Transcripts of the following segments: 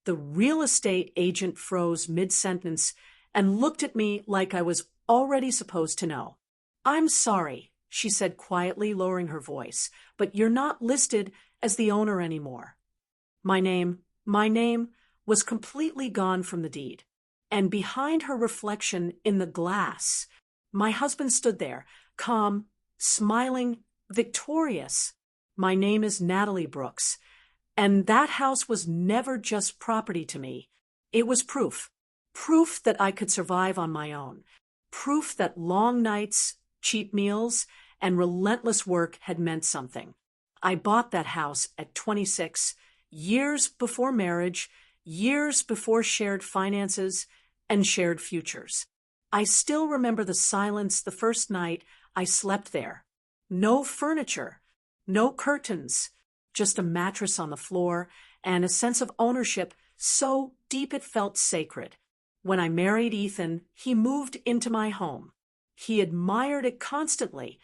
The real estate agent froze mid-sentence and looked at me like I was already supposed to know. "I'm sorry," she said quietly, lowering her voice, "but you're not listed as the owner anymore." My name was completely gone from the deed. And behind her reflection in the glass, my husband stood there, calm, smiling, victorious. "My name is Natalie Brooks, and that house was never just property to me. It was proof. Proof that I could survive on my own. Proof that long nights, cheap meals, and relentless work had meant something. I bought that house at 26, years before marriage, years before shared finances and shared futures. I still remember the silence the first night I slept there. No furniture, no curtains, just a mattress on the floor and a sense of ownership so deep it felt sacred. When I married Ethan, he moved into my home. He admired it constantly,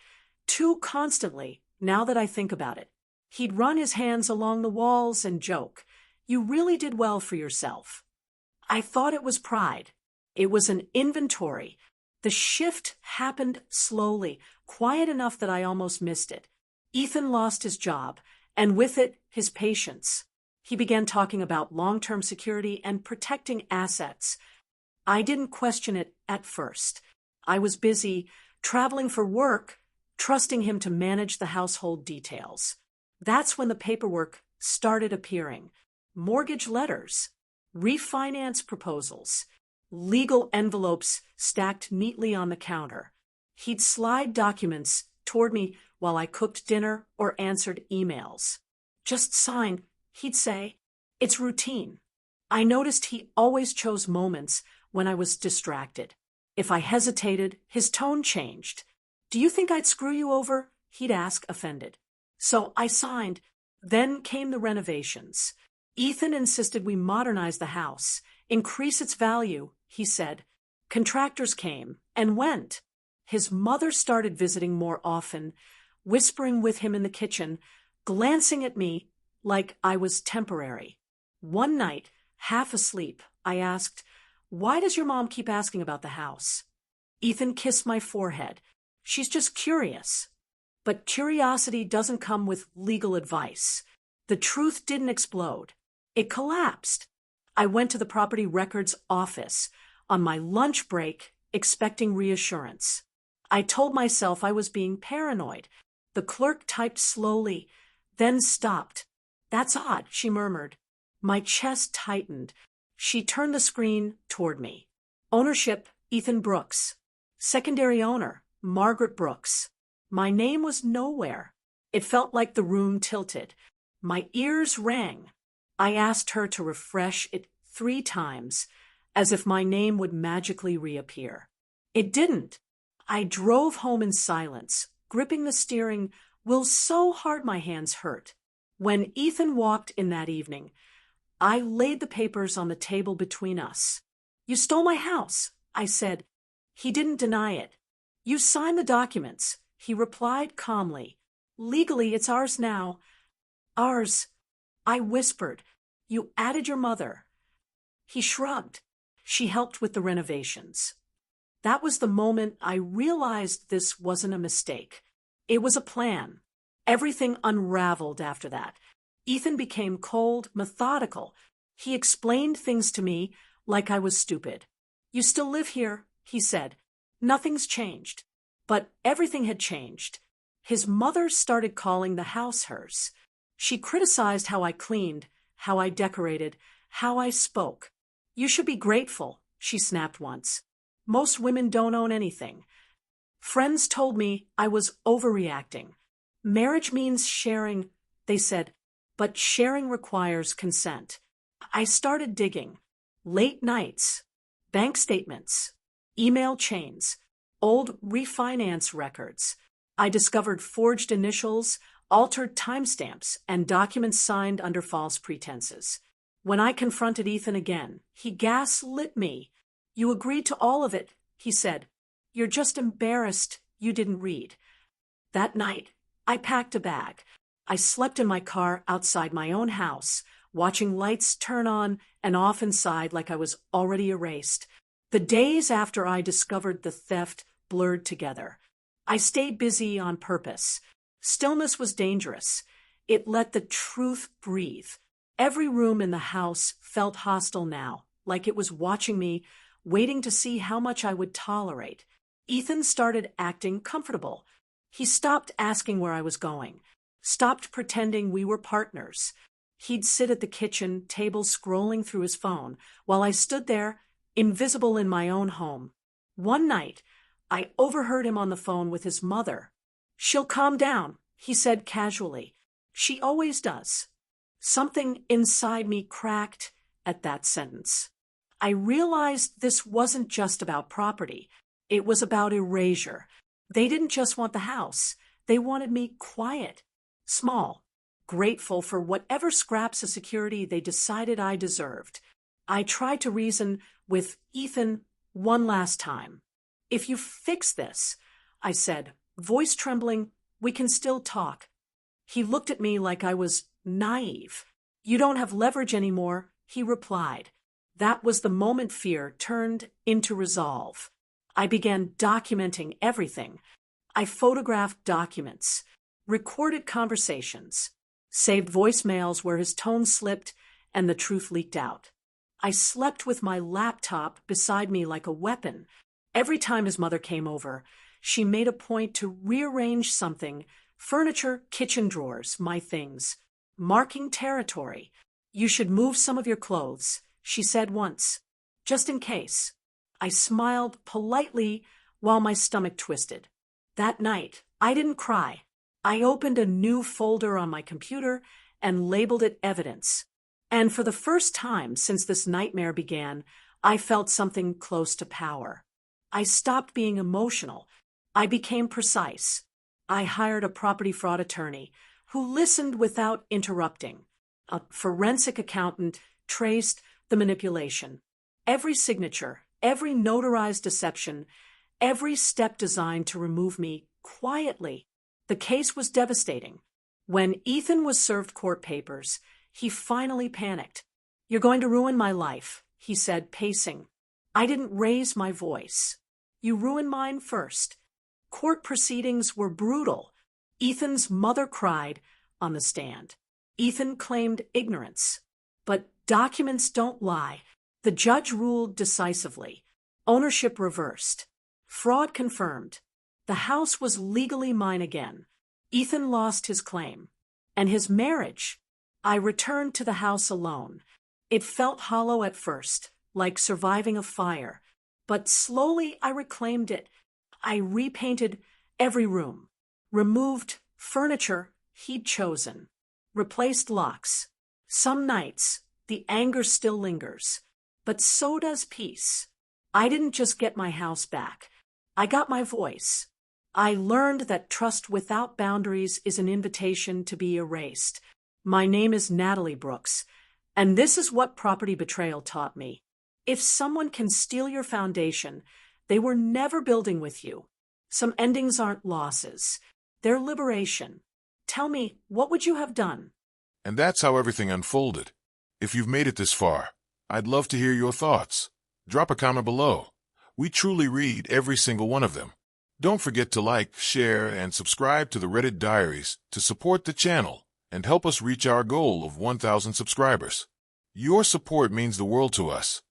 too constantly, now that I think about it. He'd run his hands along the walls and joke, "You really did well for yourself." I thought it was pride. It was an inventory. The shift happened slowly, quiet enough that I almost missed it. Ethan lost his job, and with it, his patience. He began talking about long-term security and protecting assets. I didn't question it at first. I was busy traveling for work, trusting him to manage the household details. That's when the paperwork started appearing. Mortgage letters, refinance proposals, legal envelopes stacked neatly on the counter. He'd slide documents toward me while I cooked dinner or answered emails. "Just sign," he'd say. "It's routine." I noticed he always chose moments when I was distracted. If I hesitated, his tone changed. "Do you think I'd screw you over?" he'd ask, offended. So I signed. Then came the renovations. Ethan insisted we modernize the house, increase its value, he said. Contractors came and went. His mother started visiting more often, whispering with him in the kitchen, glancing at me like I was temporary. One night, half asleep, I asked, "Why does your mom keep asking about the house?" Ethan kissed my forehead. "She's just curious." But curiosity doesn't come with legal advice. The truth didn't explode. It collapsed. I went to the property records office on my lunch break, expecting reassurance. I told myself I was being paranoid. The clerk typed slowly, then stopped. "That's odd," she murmured. My chest tightened. She turned the screen toward me. Ownership, Ethan Brooks. Secondary owner, Margaret Brooks. My name was nowhere. It felt like the room tilted. My ears rang. I asked her to refresh it 3 times, as if my name would magically reappear. It didn't. I drove home in silence, gripping the steering wheel so hard my hands hurt. When Ethan walked in that evening, I laid the papers on the table between us. "You stole my house," I said. He didn't deny it. "You signed the documents," he replied calmly. "Legally, it's ours now." "Ours," I whispered. "You added your mother." He shrugged. "She helped with the renovations." That was the moment I realized this wasn't a mistake. It was a plan. Everything unraveled after that. Ethan became cold, methodical. He explained things to me like I was stupid. "You still live here," he said. "Nothing's changed." But everything had changed. His mother started calling the house hers. She criticized how I cleaned, how I decorated, how I spoke. "You should be grateful," she snapped once. "Most women don't own anything." Friends told me I was overreacting. "Marriage means sharing," they said, "but sharing requires consent." I started digging. Late nights, bank statements, email chains, old refinance records. I discovered forged initials, altered timestamps, and documents signed under false pretenses. When I confronted Ethan again, he gaslit me. "You agreed to all of it," he said. "You're just embarrassed you didn't read." That night, I packed a bag. I slept in my car outside my own house, watching lights turn on and off inside like I was already erased. The days after I discovered the theft blurred together. I stayed busy on purpose. Stillness was dangerous. It let the truth breathe. Every room in the house felt hostile now, like it was watching me, waiting to see how much I would tolerate. Ethan started acting comfortable. He stopped asking where I was going, stopped pretending we were partners. He'd sit at the kitchen table scrolling through his phone while I stood there, invisible in my own home. One night, I overheard him on the phone with his mother. "She'll calm down," he said casually. "She always does." Something inside me cracked at that sentence. I realized this wasn't just about property. It was about erasure. They didn't just want the house. They wanted me quiet, small, grateful for whatever scraps of security they decided I deserved. I tried to reason with Ethan one last time. "If you fix this," I said, voice trembling, "we can still talk." He looked at me like I was naive. "You don't have leverage anymore," he replied. That was the moment fear turned into resolve. I began documenting everything. I photographed documents, recorded conversations, saved voicemails where his tone slipped and the truth leaked out. I slept with my laptop beside me like a weapon. Every time his mother came over, she made a point to rearrange something: furniture, kitchen drawers, my things, marking territory. "You should move some of your clothes," she said once, "just in case." I smiled politely while my stomach twisted. That night, I didn't cry. I opened a new folder on my computer and labeled it evidence. And for the first time since this nightmare began, I felt something close to power. I stopped being emotional. I became precise. I hired a property fraud attorney who listened without interrupting. A forensic accountant traced the manipulation. Every signature, every notarized deception, every step designed to remove me quietly. The case was devastating. When Ethan was served court papers, he finally panicked. "You're going to ruin my life," he said, pacing. I didn't raise my voice. "You ruined mine first." Court proceedings were brutal. Ethan's mother cried on the stand. Ethan claimed ignorance. But documents don't lie. The judge ruled decisively. Ownership reversed. Fraud confirmed. The house was legally mine again. Ethan lost his claim. And his marriage. I returned to the house alone. It felt hollow at first, like surviving a fire. But slowly I reclaimed it. I repainted every room, removed furniture he'd chosen, replaced locks. Some nights, the anger still lingers, but so does peace. I didn't just get my house back. I got my voice. I learned that trust without boundaries is an invitation to be erased. My name is Natalie Brooks, and this is what property betrayal taught me. If someone can steal your foundation, they were never building with you. Some endings aren't losses. They're liberation. Tell me, what would you have done? And that's how everything unfolded. If you've made it this far, I'd love to hear your thoughts. Drop a comment below. We truly read every single one of them. Don't forget to like, share, and subscribe to the REDDIT Diaries to support the channel and help us reach our goal of 1,000 subscribers. Your support means the world to us.